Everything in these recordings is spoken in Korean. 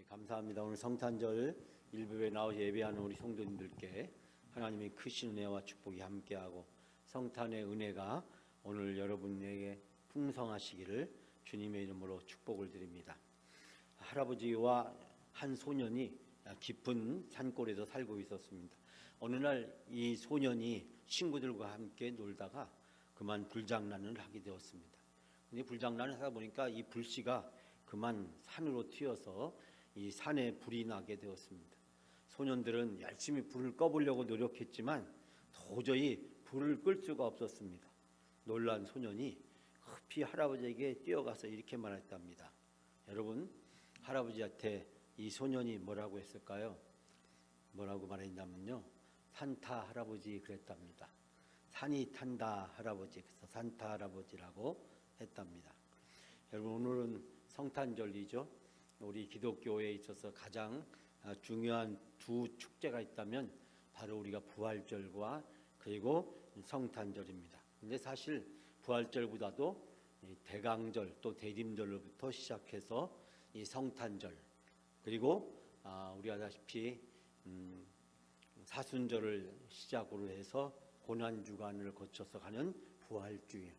감사합니다. 오늘 성탄절 일부에 나와서 예배하는 우리 성도님들께 하나님의 크신 은혜와 축복이 함께하고 성탄의 은혜가 오늘 여러분에게 풍성하시기를 주님의 이름으로 축복을 드립니다. 할아버지와 한 소년이 깊은 산골에서 살고 있었습니다. 어느 날 이 소년이 친구들과 함께 놀다가 그만 불장난을 하게 되었습니다. 근데 불장난을 하다 보니까 이 불씨가 그만 산으로 튀어서 이 산에 불이 나게 되었습니다. 소년들은 열심히 불을 꺼보려고 노력했지만 도저히 불을 끌 수가 없었습니다. 놀란 소년이 급히 할아버지에게 뛰어가서 이렇게 말했답니다. 여러분, 할아버지한테 이 소년이 뭐라고 했을까요? 뭐라고 말했냐면요, 산타 할아버지 그랬답니다. 산이 탄다 할아버지, 그래서 산타 할아버지라고 했답니다. 여러분, 오늘은 성탄절이죠. 우리 기독교에 있어서 가장 중요한 두 축제가 있다면 바로 우리가 부활절과 그리고 성탄절입니다. 근데 사실 부활절보다도 대강절 또 대림절로부터 시작해서 이 성탄절, 그리고 우리가 아다시피 사순절을 시작으로 해서 고난주간을 거쳐서 가는 부활주일,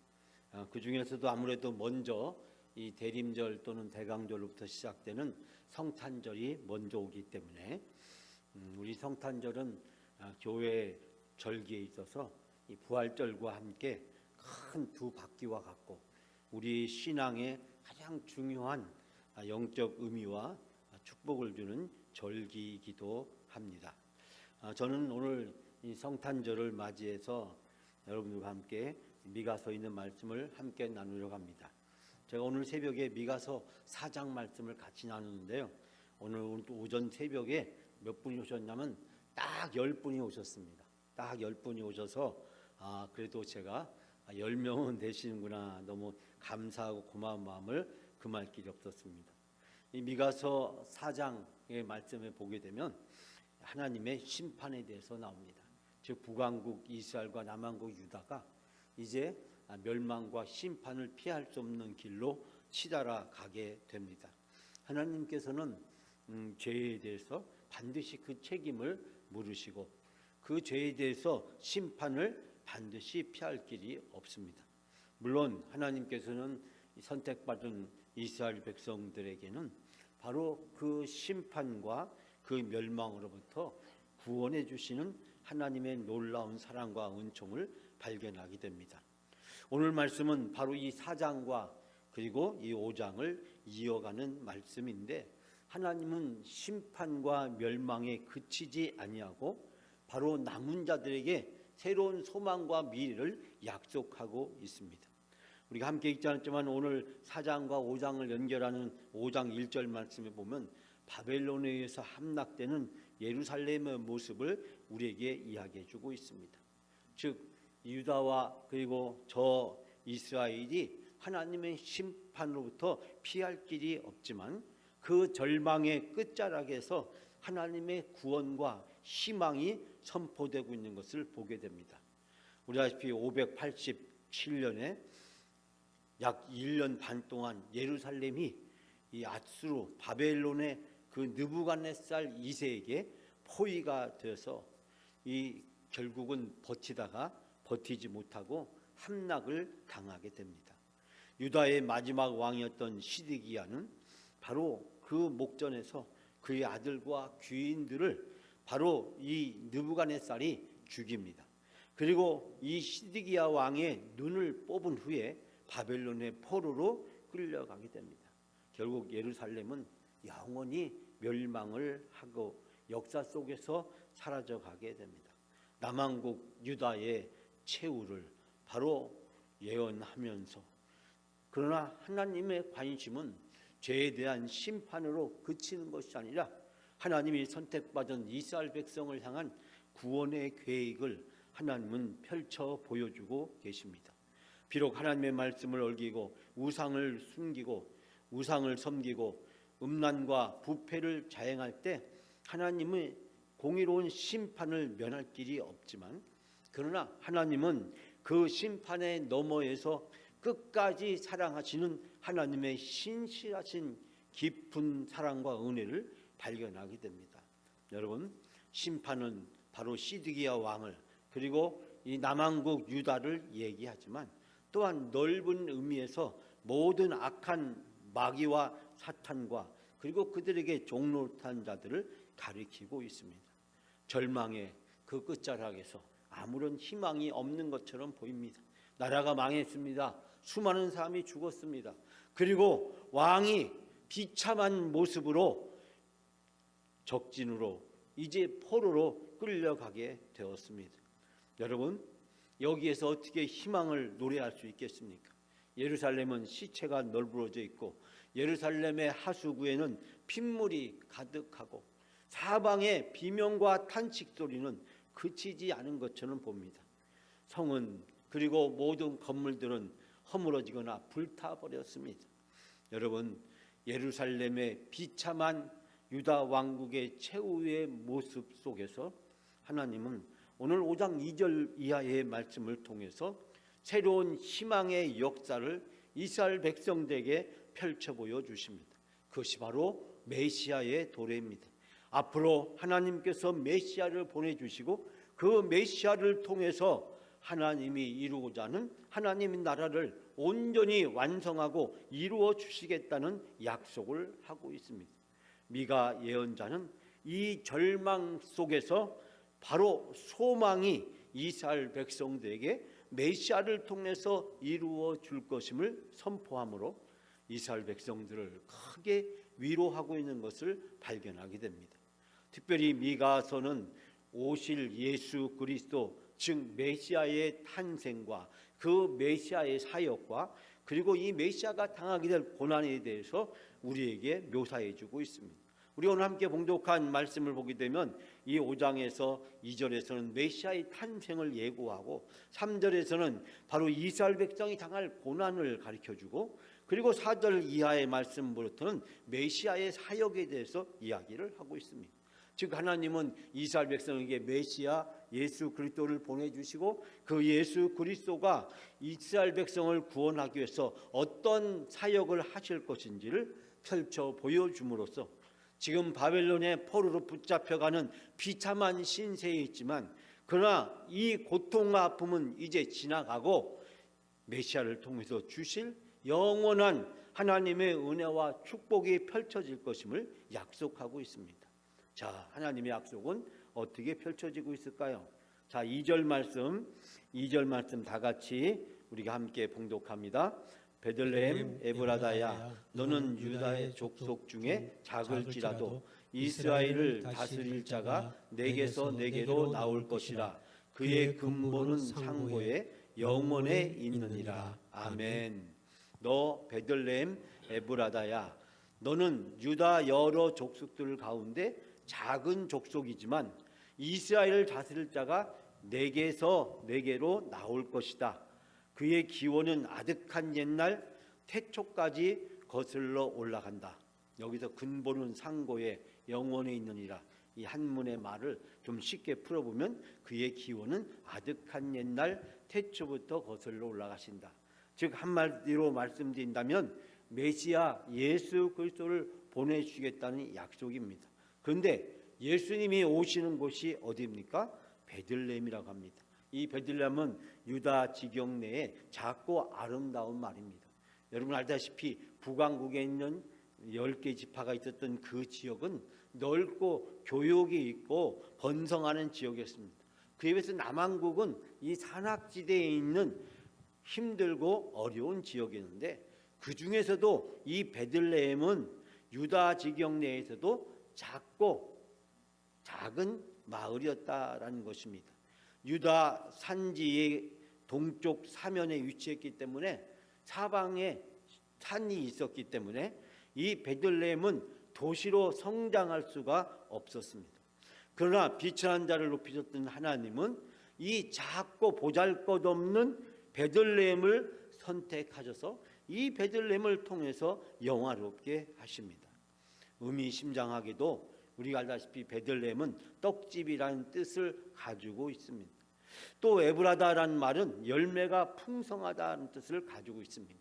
그 중에서도 아무래도 먼저 이 대림절 또는 대강절로부터 시작되는 성탄절이 먼저 오기 때문에 우리 성탄절은 교회 절기에 있어서 이 부활절과 함께 큰 두 바퀴와 같고 우리 신앙의 가장 중요한 영적 의미와 축복을 주는 절기이기도 합니다. 저는 오늘 이 성탄절을 맞이해서 여러분들과 함께 미가서에 있는 말씀을 함께 나누려고 합니다. 제가 오늘 새벽에 미가서 4장 말씀을 같이 나누는데요, 오늘 오전 새벽에 몇 분이 오셨냐면 딱 10분이 오셨습니다. 딱 10분이 오셔서 그래도 제가 10명은 되시는구나, 너무 감사하고 고마운 마음을 금할 길이 없었습니다. 이 미가서 4장의 말씀을 보게 되면 하나님의 심판에 대해서 나옵니다. 즉 북왕국 이스라엘과 남왕국 유다가 이제 멸망과 심판을 피할 수 없는 길로 치달아 가게 됩니다. 하나님께서는 죄에 대해서 반드시 그 책임을 물으시고 그 죄에 대해서 심판을 반드시 피할 길이 없습니다. 물론 하나님께서는 선택받은 이스라엘 백성들에게는 바로 그 심판과 그 멸망으로부터 구원해 주시는 하나님의 놀라운 사랑과 은총을 발견하게 됩니다. 오늘 말씀은 바로 이 4장과 그리고 이 5장을 이어가는 말씀인데, 하나님은 심판과 멸망에 그치지 아니하고 바로 남은 자들에게 새로운 소망과 미래를 약속하고 있습니다. 우리가 함께 읽지 않았지만 오늘 4장과 5장을 연결하는 5장 1절 말씀에 보면 바벨론에 의해서 함락되는 예루살렘의 모습을 우리에게 이야기해 주고 있습니다. 즉 유다와 그리고 저 이스라엘이 하나님의 심판으로부터 피할 길이 없지만 그 절망의 끝자락에서 하나님의 구원과 희망이 선포되고 있는 것을 보게 됩니다. 우리 아시피 587년에 약 1년 반 동안 예루살렘이 이 아수르 바벨론의 그 느부갓네살 2세에게 포위가 되어서 이 결국은 버티다가 버티지 못하고 함락을 당하게 됩니다. 유다의 마지막 왕이었던 시드기야는 바로 그 목전에서 그의 아들과 귀인들을 바로 이 느부갓네살이 죽입니다. 그리고 이 시드기야 왕의 눈을 뽑은 후에 바벨론의 포로로 끌려가게 됩니다. 결국 예루살렘은 영원히 멸망을 하고 역사 속에서 사라져가게 됩니다. 남왕국 유다의 최후를 바로 예언하면서, 그러나 하나님의 관심은 죄에 대한 심판으로 그치는 것이 아니라 하나님이 선택받은 이스라엘 백성을 향한 구원의 계획을 하나님은 펼쳐 보여주고 계십니다. 비록 하나님의 말씀을 어기고 우상을 숨기고 우상을 섬기고 음란과 부패를 자행할 때 하나님의 공의로운 심판을 면할 길이 없지만, 그러나 하나님은 그 심판의 너머에서 끝까지 사랑하시는 하나님의 신실하신 깊은 사랑과 은혜를 발견하게 됩니다. 여러분, 심판은 바로 시드기야 왕을 그리고 이 남왕국 유다를 얘기하지만 또한 넓은 의미에서 모든 악한 마귀와 사탄과 그리고 그들에게 종노릇한 자들을 가리키고 있습니다. 절망의 그 끝자락에서 아무런 희망이 없는 것처럼 보입니다. 나라가 망했습니다. 수많은 사람이 죽었습니다. 그리고 왕이 비참한 모습으로 적진으로 이제 포로로 끌려가게 되었습니다. 여러분, 여기에서 어떻게 희망을 노래할 수 있겠습니까? 예루살렘은 시체가 널브러져 있고 예루살렘의 하수구에는 핏물이 가득하고 사방의 비명과 탄식 소리는 그치지 않은 것처럼 봅니다. 성은 그리고 모든 건물들은 허물어지거나 불타버렸습니다. 여러분, 예루살렘의 비참한 유다 왕국의 최후의 모습 속에서 하나님은 오늘 5장 2절 이하의 말씀을 통해서 새로운 희망의 역사를 이스라엘 백성들에게 펼쳐 보여주십니다. 그것이 바로 메시아의 도래입니다. 앞으로 하나님께서 메시아를 보내주시고 그 메시아를 통해서 하나님이 이루고자 하는 하나님의 나라를 온전히 완성하고 이루어 주시겠다는 약속을 하고 있습니다. 미가 예언자는 이 절망 속에서 바로 소망이 이스라엘 백성들에게 메시아를 통해서 이루어 줄 것임을 선포함으로 이스라엘 백성들을 크게 위로하고 있는 것을 발견하게 됩니다. 특별히 미가서는 오실 예수 그리스도 즉 메시아의 탄생과 그 메시아의 사역과 그리고 이 메시아가 당하게 될 고난에 대해서 우리에게 묘사해 주고 있습니다. 우리 오늘 함께 봉독한 말씀을 보게 되면 이 5장에서 2절에서는 메시아의 탄생을 예고하고 3절에서는 바로 이스라엘 백성이 당할 고난을 가르쳐주고 그리고 4절 이하의 말씀부터는 메시아의 사역에 대해서 이야기를 하고 있습니다. 즉 하나님은 이스라엘 백성에게 메시아 예수 그리스도를 보내주시고 그 예수 그리스도가 이스라엘 백성을 구원하기 위해서 어떤 사역을 하실 것인지를 펼쳐 보여줌으로써 지금 바벨론의 포로로 붙잡혀가는 비참한 신세에 있지만 그러나 이 고통과 아픔은 이제 지나가고 메시아를 통해서 주실 영원한 하나님의 은혜와 축복이 펼쳐질 것임을 약속하고 있습니다. 자, 하나님의 약속은 어떻게 펼쳐지고 있을까요? 자, 2절 말씀 다 같이 우리가 함께 봉독합니다. 베들레헴 에브라다야, 너는 유다의 족속 중에 작을지라도 이스라엘을 다스릴 자가 내게서 내게로 나올 것이라. 그의 근본은 상고에 영원에 있느니라. 아멘. 너 베들레헴 에브라다야, 너는 유다 여러 족속들 가운데 작은 족속이지만 이스라엘을 다스릴 자가 내게서 내게로 나올 것이다. 그의 기원은 아득한 옛날 태초까지 거슬러 올라간다. 여기서 근본은 상고에 영원에 있느니라. 이 한문의 말을 좀 쉽게 풀어보면 그의 기원은 아득한 옛날 태초부터 거슬러 올라가신다. 즉 한마디로 말씀드린다면 메시아 예수 그리스도를 보내주시겠다는 약속입니다. 그런데 예수님이 오시는 곳이 어디입니까? 베들레헴이라고 합니다. 이 베들레헴은 유다 지경 내에 작고 아름다운 말입니다. 여러분 알다시피 북왕국에 있는 10개 지파가 있었던 그 지역은 넓고 교육이 있고 번성하는 지역이었습니다. 그에 비해서 남왕국은 이 산악지대에 있는 힘들고 어려운 지역이었는데 그 중에서도 이 베들레헴은 유다 지경 내에서도 작고 작은 마을이었다라는 것입니다. 유다 산지의 동쪽 사면에 위치했기 때문에 사방에 산이 있었기 때문에 이 베들레헴은 도시로 성장할 수가 없었습니다. 그러나 비천한 자를 높이셨던 하나님은 이 작고 보잘것없는 베들레헴을 선택하셔서 이 베들레헴을 통해서 영화롭게 하십니다. 의미심장하게도 우리가 알다시피 베들레헴은 떡집이라는 뜻을 가지고 있습니다. 또 에브라다라는 말은 열매가 풍성하다는 뜻을 가지고 있습니다.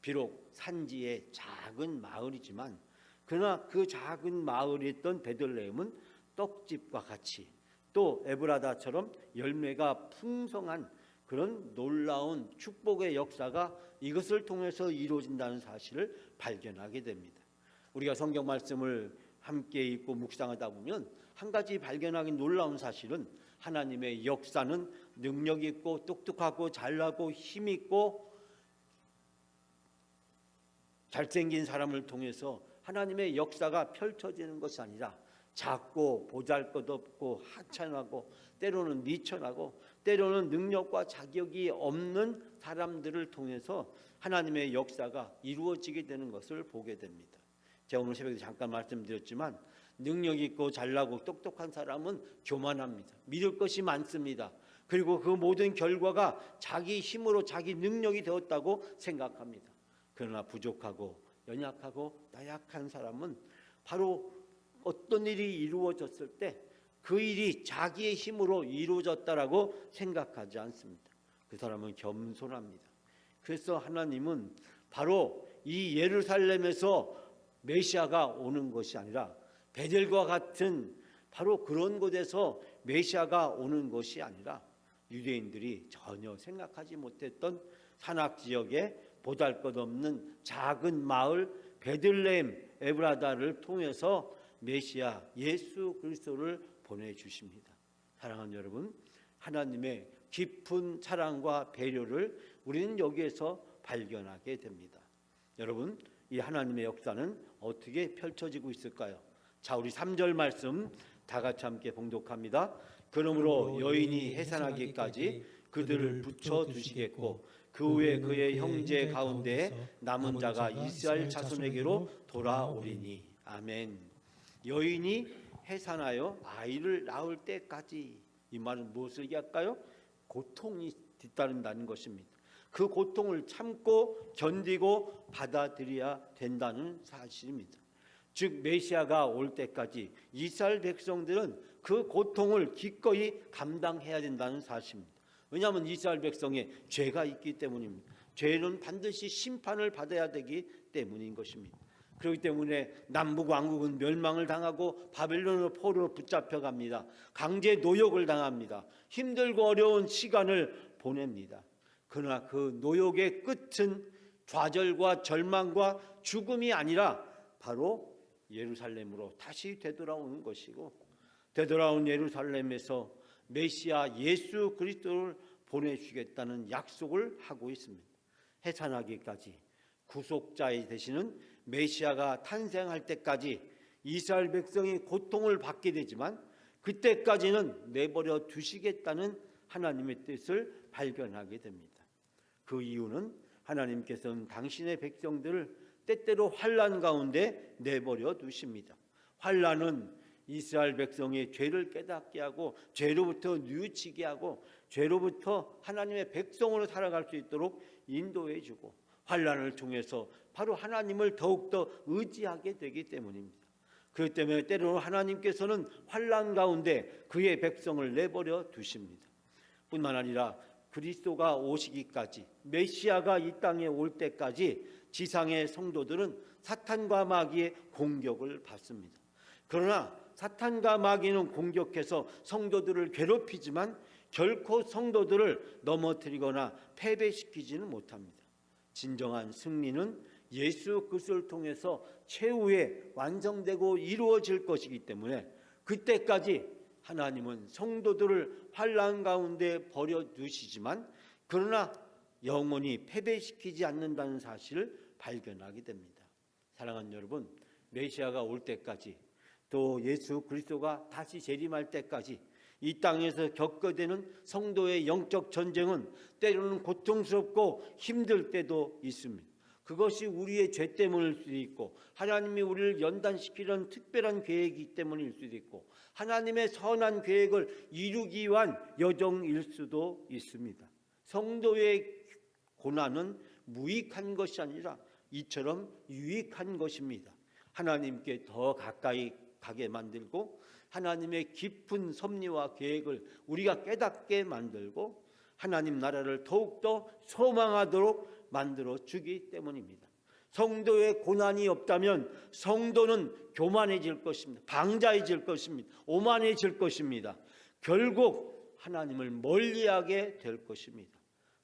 비록 산지의 작은 마을이지만 그러나 그 작은 마을에 있던 베들레헴은 떡집과 같이 또 에브라다처럼 열매가 풍성한 그런 놀라운 축복의 역사가 이것을 통해서 이루어진다는 사실을 발견하게 됩니다. 우리가 성경 말씀을 함께 읽고 묵상하다 보면 한 가지 발견하기 놀라운 사실은 하나님의 역사는 능력 있고 똑똑하고 잘나고 힘 있고 잘생긴 사람을 통해서 하나님의 역사가 펼쳐지는 것이 아니라 작고 보잘것없고 하찮하고 때로는 미천하고 때로는 능력과 자격이 없는 사람들을 통해서 하나님의 역사가 이루어지게 되는 것을 보게 됩니다. 제가 오늘 새벽에 잠깐 말씀드렸지만 능력 있고 잘나고 똑똑한 사람은 교만합니다. 믿을 것이 많습니다. 그리고 그 모든 결과가 자기 힘으로 자기 능력이 되었다고 생각합니다. 그러나 부족하고 연약하고 나약한 사람은 바로 어떤 일이 이루어졌을 때 그 일이 자기의 힘으로 이루어졌다라고 생각하지 않습니다. 그 사람은 겸손합니다. 그래서 하나님은 바로 이 예루살렘에서 메시아가 오는 것이 아니라 베델과 같은 바로 그런 곳에서 메시아가 오는 것이 아니라 유대인들이 전혀 생각하지 못했던 산악지역의 보잘것없는 작은 마을 베들레헴 에브라다를 통해서 메시아 예수 그리스도를 보내주십니다. 사랑하는 여러분, 하나님의 깊은 사랑과 배려를 우리는 여기에서 발견하게 됩니다. 여러분, 이 하나님의 역사는 어떻게 펼쳐지고 있을까요? 자, 우리 3절 말씀 다 같이 함께 봉독합니다. 그러므로 여인이 해산하기까지 그들을 붙여두시겠고 그 후에 그의 형제 가운데 남은 자가 이스라엘 자손에게로 돌아오리니. 아멘. 여인이 해산하여 아이를 낳을 때까지, 이 말은 무엇을 얘기할까요? 고통이 뒤따른다는 것입니다. 그 고통을 참고 견디고 받아들여야 된다는 사실입니다. 즉 메시아가 올 때까지 이스라엘 백성들은 그 고통을 기꺼이 감당해야 된다는 사실입니다. 왜냐하면 이스라엘 백성에 죄가 있기 때문입니다. 죄는 반드시 심판을 받아야 되기 때문인 것입니다. 그렇기 때문에 남북 왕국은 멸망을 당하고 바벨론의 포로 붙잡혀갑니다. 강제 노역을 당합니다. 힘들고 어려운 시간을 보냅니다. 그러나 그 노역의 끝은 좌절과 절망과 죽음이 아니라 바로 예루살렘으로 다시 되돌아오는 것이고, 되돌아온 예루살렘에서 메시아 예수 그리스도를 보내주겠다는 약속을 하고 있습니다. 해산하기까지 구속자의 되시는 메시아가 탄생할 때까지 이스라엘 백성이 고통을 받게 되지만 그때까지는 내버려 두시겠다는 하나님의 뜻을 발견하게 됩니다. 그 이유는 하나님께서는 당신의 백성들을 때때로 환난 가운데 내버려 두십니다. 환난은 이스라엘 백성의 죄를 깨닫게 하고 죄로부터 뉘우치게 하고 죄로부터 하나님의 백성으로 살아갈 수 있도록 인도해 주고, 환난을 통해서 바로 하나님을 더욱더 의지하게 되기 때문입니다. 그렇기 때문에 때로는 하나님께서는 환난 가운데 그의 백성을 내버려 두십니다. 뿐만 아니라 그리스도가 오시기까지, 메시아가 이 땅에 올 때까지 지상의 성도들은 사탄과 마귀의 공격을 받습니다. 그러나 사탄과 마귀는 공격해서 성도들을 괴롭히지만 결코 성도들을 넘어뜨리거나 패배시키지는 못합니다. 진정한 승리는 예수 그리스도를 통해서 최후에 완성되고 이루어질 것이기 때문에 그때까지 하나님은 성도들을 환난 가운데 버려두시지만 그러나 영원히 패배시키지 않는다는 사실을 발견하게 됩니다. 사랑하는 여러분, 메시아가 올 때까지 또 예수 그리스도가 다시 재림할 때까지 이 땅에서 겪게 되는 성도의 영적 전쟁은 때로는 고통스럽고 힘들 때도 있습니다. 그것이 우리의 죄 때문일 수도 있고 하나님이 우리를 연단시키는 특별한 계획이기 때문일 수도 있고 하나님의 선한 계획을 이루기 위한 여정일 수도 있습니다. 성도의 고난은 무익한 것이 아니라 이처럼 유익한 것입니다. 하나님께 더 가까이 가게 만들고 하나님의 깊은 섭리와 계획을 우리가 깨닫게 만들고 하나님 나라를 더욱더 소망하도록 만들어 주기 때문입니다. 성도의 고난이 없다면 성도는 교만해질 것입니다. 방자해질 것입니다. 오만해질 것입니다. 결국 하나님을 멀리하게 될 것입니다.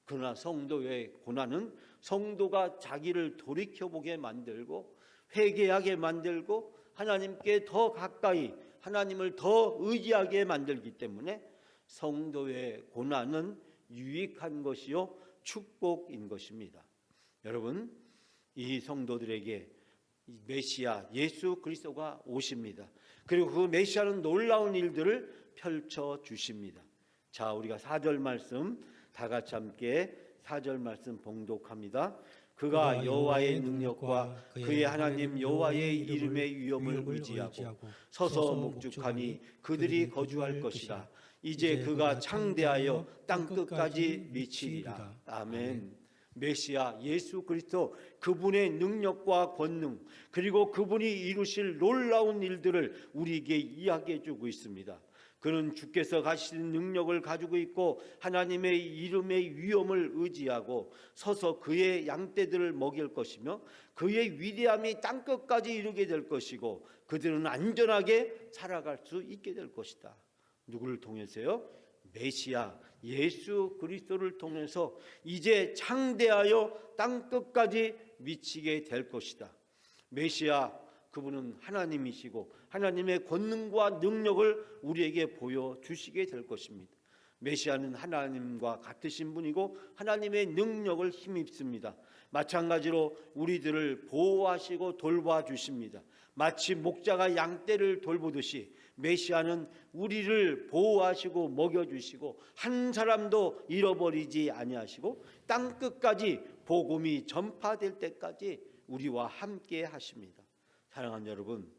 그러나 성도의 고난은 성도가 자기를 돌이켜보게 만들고 회개하게 만들고 하나님께 더 가까이 하나님을 더 의지하게 만들기 때문에 성도의 고난은 유익한 것이요 축복인 것입니다. 여러분, 이 성도들에게 메시아 예수 그리스도가 오십니다. 그리고 그 메시아는 놀라운 일들을 펼쳐 주십니다. 자, 우리가 4절 말씀 다 같이 함께 4절 말씀 봉독합니다. 그가 여호와의 능력과 그의 하나님 여호와의 이름의 위엄을 의지하고 서서 목축하니 그들이 거주할 것이라. 이제 그가 창대하여 땅끝까지 미치리라. 아멘. 메시아 예수 그리스도, 그분의 능력과 권능, 그리고 그분이 이루실 놀라운 일들을 우리에게 이야기해 주고 있습니다. 그는 주께서 가신 능력을 가지고 있고 하나님의 이름의 위엄을 의지하고 서서 그의 양떼들을 먹일 것이며 그의 위대함이 땅끝까지 이르게 될 것이고 그들은 안전하게 살아갈 수 있게 될 것이다. 누구를 통해서요? 메시아 예수 그리스도를 통해서 이제 창대하여 땅끝까지 미치게 될 것이다. 메시아, 그분은 하나님이시고 하나님의 권능과 능력을 우리에게 보여주시게 될 것입니다. 메시아는 하나님과 같으신 분이고 하나님의 능력을 힘입습니다. 마찬가지로 우리들을 보호하시고 돌봐주십니다. 마치 목자가 양떼를 돌보듯이 메시아는 우리를 보호하시고 먹여주시고 한 사람도 잃어버리지 아니하시고 땅끝까지 복음이 전파될 때까지 우리와 함께 하십니다. 사랑하는 여러분,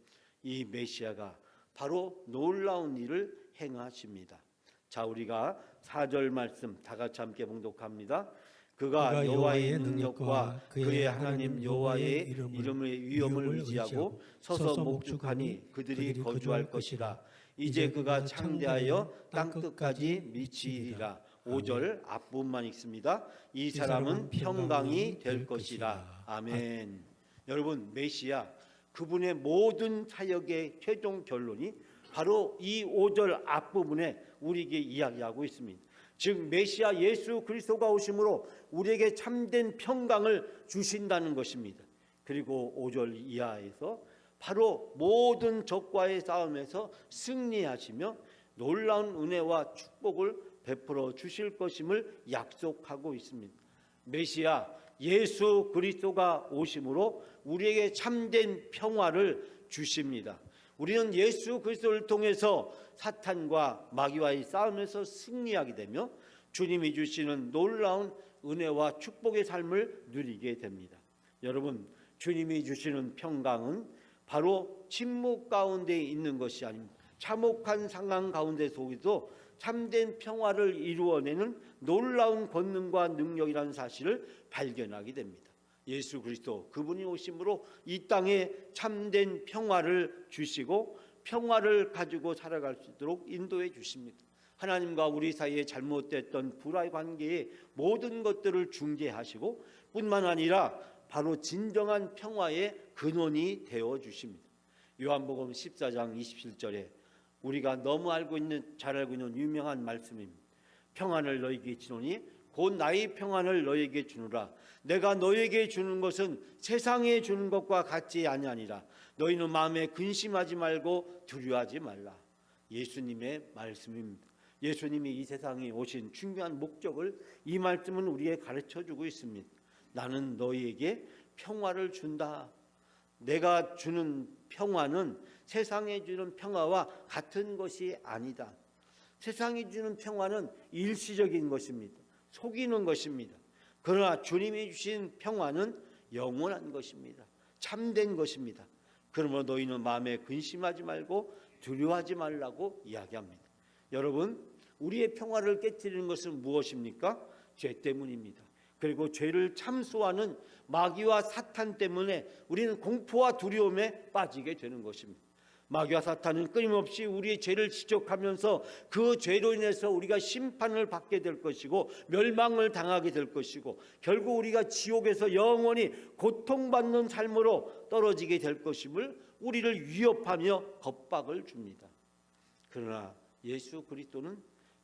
이 메시아가 바로 놀라운 일을 행하십니다. 자, 우리가 4절 말씀 다 같이 함께 봉독합니다. 그가 여호와의 능력과 그의 하나님 여호와의 이름의 위엄을 의지하고 서서 목축하니 그들이 거주할 것이라. 이제 그가 창대하여 땅끝까지 미치리라. 5절 앞부분만 읽습니다. 이 사람은 평강이 될 것이라. 아멘. 여러분, 메시아 그분의 모든 사역의 최종 결론이 바로 이 5절 앞부분에 우리에게 이야기하고 있습니다. 즉 메시아 예수 그리스도가 오심으로 우리에게 참된 평강을 주신다는 것입니다. 그리고 5절 이하에서 바로 모든 적과의 싸움에서 승리하시며 놀라운 은혜와 축복을 베풀어 주실 것임을 약속하고 있습니다. 메시아 예수 그리스도가 오심으로 우리에게 참된 평화를 주십니다. 우리는 예수 그리스도를 통해서 사탄과 마귀와의 싸움에서 승리하게 되며 주님이 주시는 놀라운 은혜와 축복의 삶을 누리게 됩니다. 여러분, 주님이 주시는 평강은 바로 침묵 가운데 있는 것이 아닙니다. 참혹한 상황 가운데 속에도 참된 평화를 이루어내는 놀라운 권능과 능력이라는 사실을 발견하게 됩니다. 예수 그리스도 그분이 오심으로 이 땅에 참된 평화를 주시고 평화를 가지고 살아갈 수 있도록 인도해 주십니다. 하나님과 우리 사이에 잘못됐던 불화의 관계의 모든 것들을 중재하시고 뿐만 아니라 바로 진정한 평화의 근원이 되어 주십니다. 요한복음 14장 27절에 우리가 너무 잘 알고 있는 유명한 말씀입니다. 평안을 너희에게 주노니 곧 나의 평안을 너희에게 주노라. 내가 너희에게 주는 것은 세상에 주는 것과 같지 아니하니라. 너희는 마음에 근심하지 말고 두려워하지 말라. 예수님의 말씀입니다. 예수님이 이 세상에 오신 중요한 목적을 이 말씀은 우리에게 가르쳐주고 있습니다. 나는 너희에게 평화를 준다. 내가 주는 평화는 세상에 주는 평화와 같은 것이 아니다. 세상이 주는 평화는 일시적인 것입니다. 속이는 것입니다. 그러나 주님이 주신 평화는 영원한 것입니다. 참된 것입니다. 그러므로 너희는 마음에 근심하지 말고 두려워하지 말라고 이야기합니다. 여러분, 우리의 평화를 깨뜨리는 것은 무엇입니까? 죄 때문입니다. 그리고 죄를 참소하는 마귀와 사탄 때문에 우리는 공포와 두려움에 빠지게 되는 것입니다. 마귀와 사탄은 끊임없이 우리의 죄를 지적하면서 그 죄로 인해서 우리가 심판을 받게 될 것이고 멸망을 당하게 될 것이고 결국 우리가 지옥에서 영원히 고통받는 삶으로 떨어지게 될 것임을 우리를 위협하며 겁박을 줍니다. 그러나 예수 그리스도는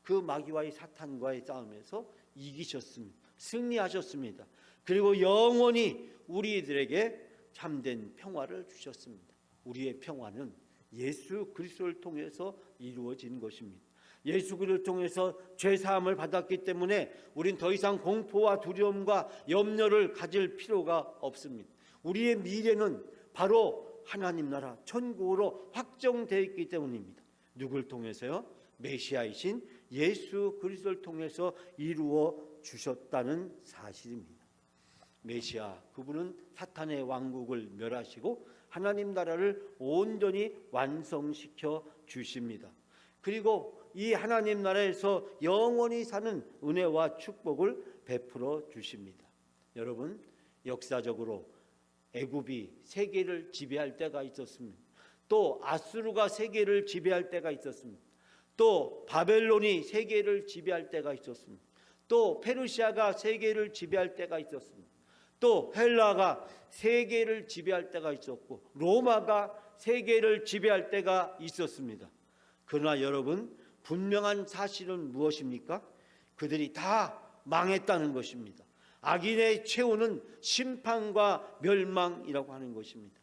그 마귀와의 사탄과의 싸움에서 이기셨습니다. 승리하셨습니다. 그리고 영원히 우리들에게 참된 평화를 주셨습니다. 우리의 평화는 예수 그리스도를 통해서 이루어진 것입니다. 예수 그리스도를 통해서 죄사함을 받았기 때문에 우린 더 이상 공포와 두려움과 염려를 가질 필요가 없습니다. 우리의 미래는 바로 하나님 나라 천국으로 확정되어 있기 때문입니다. 누굴 통해서요? 메시아이신 예수 그리스도를 통해서 이루어 주셨다는 사실입니다. 메시아, 그분은 사탄의 왕국을 멸하시고 하나님 나라를 온전히 완성시켜 주십니다. 그리고 이 하나님 나라에서 영원히 사는 은혜와 축복을 베풀어 주십니다. 여러분, 역사적으로 애굽이 세계를 지배할 때가 있었습니다. 또 아수르가 세계를 지배할 때가 있었습니다. 또 바벨론이 세계를 지배할 때가 있었습니다. 또 페르시아가 세계를 지배할 때가 있었습니다. 또 헬라가 세계를 지배할 때가 있었고 로마가 세계를 지배할 때가 있었습니다. 그러나 여러분, 분명한 사실은 무엇입니까? 그들이 다 망했다는 것입니다. 악인의 최후는 심판과 멸망이라고 하는 것입니다.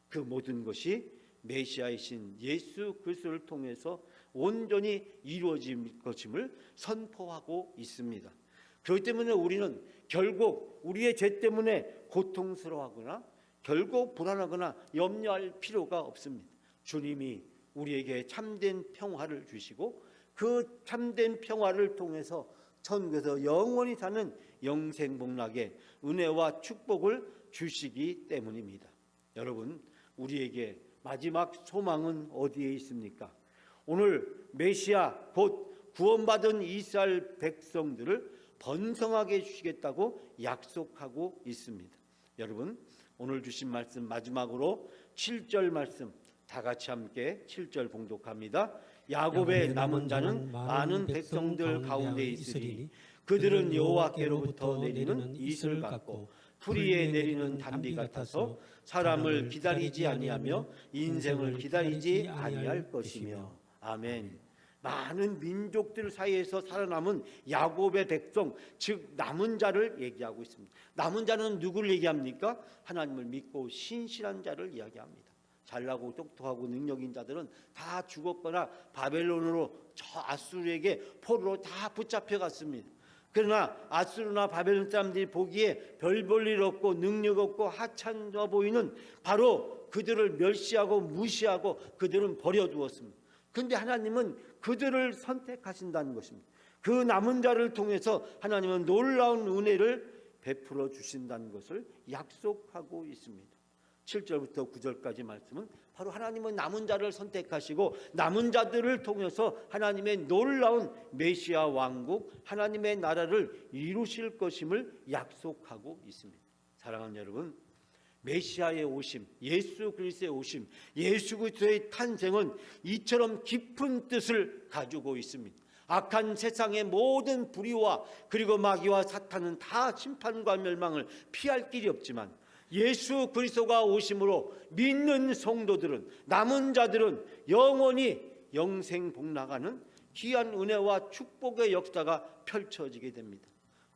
그 모든 것이 메시아이신 예수 그리스도를 통해서 온전히 이루어질 것임을 선포하고 있습니다. 그렇기 때문에 우리는 결국 우리의 죄 때문에 고통스러워하거나 결국 불안하거나 염려할 필요가 없습니다. 주님이 우리에게 참된 평화를 주시고 그 참된 평화를 통해서 천국에서 영원히 사는 영생복락의 은혜와 축복을 주시기 때문입니다. 여러분, 우리에게 마지막 소망은 어디에 있습니까? 오늘 메시아 곧 구원받은 이스라엘 백성들을 번성하게 해주시겠다고 약속하고 있습니다. 여러분, 오늘 주신 말씀 마지막으로 7절 말씀 다 같이 함께 7절 봉독합니다. 야곱의 남은 자는 많은 백성들 가운데 있으리니 그들은 여호와께로부터 내리는 이슬 같고 풀이에 내리는 단비 같아서 사람을 기다리지 아니하며 인생을 기다리지 아니할 것이며. 아멘. 많은 민족들 사이에서 살아남은 야곱의 백성, 즉 남은 자를 얘기하고 있습니다. 남은 자는 누구를 얘기합니까? 하나님을 믿고 신실한 자를 이야기합니다. 잘나고 똑똑하고 능력인 자들은 다 죽었거나 바벨론으로 저 아수르에게 포로로 다 붙잡혀 갔습니다. 그러나 아수르나 바벨론 사람들이 보기에 별 볼 일 없고 능력 없고 하찮아 보이는 바로 그들을 멸시하고 무시하고 그들은 버려두었습니다. 그런데 하나님은 그들을 선택하신다는 것입니다. 그 남은 자를 통해서 하나님은 놀라운 은혜를 베풀어 주신다는 것을 약속하고 있습니다. 7절부터 9절까지 말씀은 바로 하나님은 남은 자를 선택하시고 남은 자들을 통해서 하나님의 놀라운 메시아 왕국, 하나님의 나라를 이루실 것임을 약속하고 있습니다. 사랑하는 여러분, 메시아의 오심, 예수 그리스도의 오심, 예수 그리스도의 탄생은 이처럼 깊은 뜻을 가지고 있습니다. 악한 세상의 모든 불의와 그리고 마귀와 사탄은 다 심판과 멸망을 피할 길이 없지만 예수 그리스도가 오심으로 믿는 성도들은, 남은 자들은 영원히 영생 복락하는 귀한 은혜와 축복의 역사가 펼쳐지게 됩니다.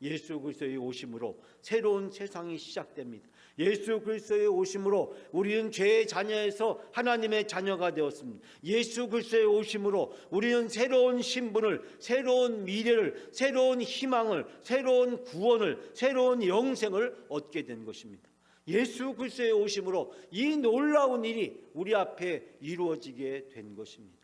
예수 그리스도의 오심으로 새로운 세상이 시작됩니다. 예수 그리스도의 오심으로 우리는 죄의 자녀에서 하나님의 자녀가 되었습니다. 예수 그리스도의 오심으로 우리는 새로운 신분을, 새로운 미래를, 새로운 희망을, 새로운 구원을, 새로운 영생을 얻게 된 것입니다. 예수 그리스도의 오심으로 이 놀라운 일이 우리 앞에 이루어지게 된 것입니다.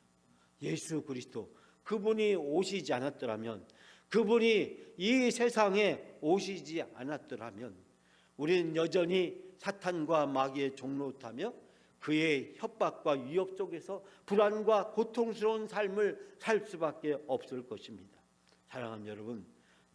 예수 그리스도, 그분이 오시지 않았더라면, 그분이 이 세상에 오시지 않았더라면 우리는 여전히 사탄과 마귀의 종노릇하며 그의 협박과 위협 속에서 불안과 고통스러운 삶을 살 수밖에 없을 것입니다. 사랑하는 여러분,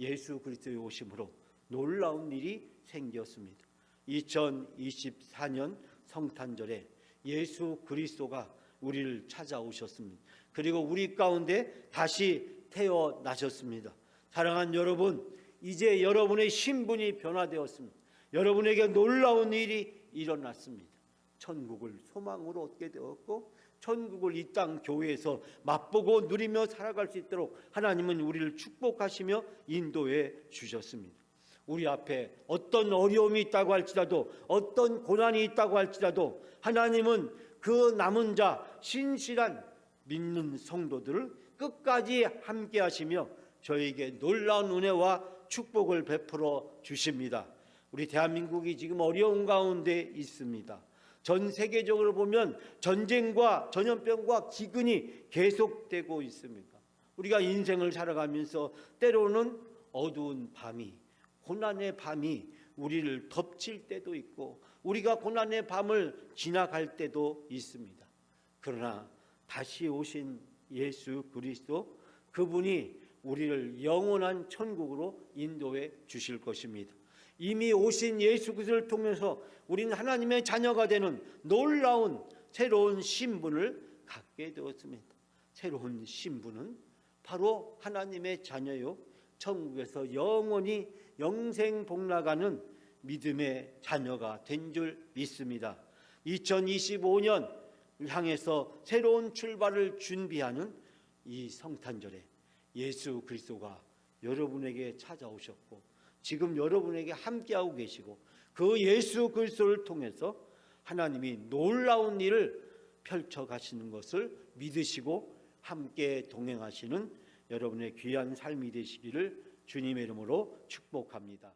예수 그리스도의 오심으로 놀라운 일이 생겼습니다. 2024년 성탄절에 예수 그리스도가 우리를 찾아오셨습니다. 그리고 우리 가운데 다시 태어나셨습니다. 사랑하는 여러분, 이제 여러분의 신분이 변화되었습니다. 여러분에게 놀라운 일이 일어났습니다. 천국을 소망으로 얻게 되었고 천국을 이 땅 교회에서 맛보고 누리며 살아갈 수 있도록 하나님은 우리를 축복하시며 인도해 주셨습니다. 우리 앞에 어떤 어려움이 있다고 할지라도 어떤 고난이 있다고 할지라도 하나님은 그 남은 자 신실한 믿는 성도들을 끝까지 함께 하시며 저에게 놀라운 은혜와 축복을 베풀어 주십니다. 우리 대한민국이 지금 어려운 가운데 있습니다. 전 세계적으로 보면 전쟁과 전염병과 기근이 계속되고 있습니다. 우리가 인생을 살아가면서 때로는 어두운 밤이, 고난의 밤이 우리를 덮칠 때도 있고 우리가 고난의 밤을 지나갈 때도 있습니다. 그러나 다시 오신 예수 그리스도, 그분이 우리를 영원한 천국으로 인도해 주실 것입니다. 이미 오신 예수 그리스도를 통해서 우리는 하나님의 자녀가 되는 놀라운 새로운 신분을 갖게 되었습니다. 새로운 신분은 바로 하나님의 자녀요, 천국에서 영원히 영생복락하는 믿음의 자녀가 된 줄 믿습니다. 2025년 향해서 새로운 출발을 준비하는 이 성탄절에 예수 그리스도가 여러분에게 찾아오셨고 지금 여러분에게 함께하고 계시고 그 예수 그리스도를 통해서 하나님이 놀라운 일을 펼쳐가시는 것을 믿으시고 함께 동행하시는 여러분의 귀한 삶이 되시기를 주님의 이름으로 축복합니다.